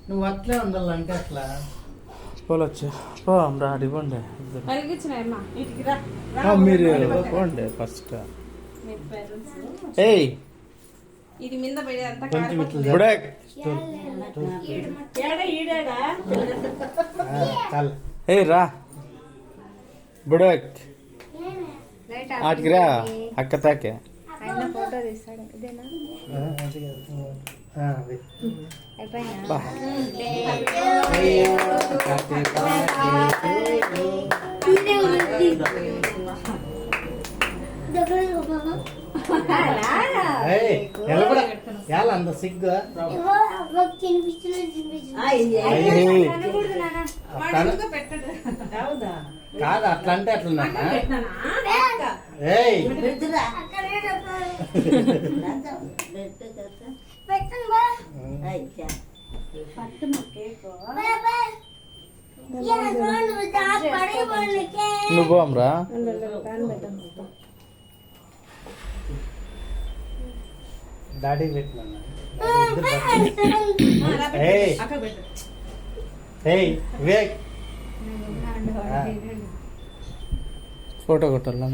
నువ్వు అట్లే ఉండాలంటే అట్లా పోలొచ్చు పోరా అడిగండి మీరు పోండి ఫస్ట్ ఏయ్ ఇది మీద కొంచెం ఇట్లా ఏయ్ రా బుడక్ ఆటికి రా అక్క తాకే ఫోటో తీస్తాడు ఇదేనా అయిపోయినా అంత సిగ్గు కాదు అట్లా అంటే అట్లా నువ్వు పోమ్రా డాడీ పెట్టినా వివేక్ ఫోటో కొట్టాలా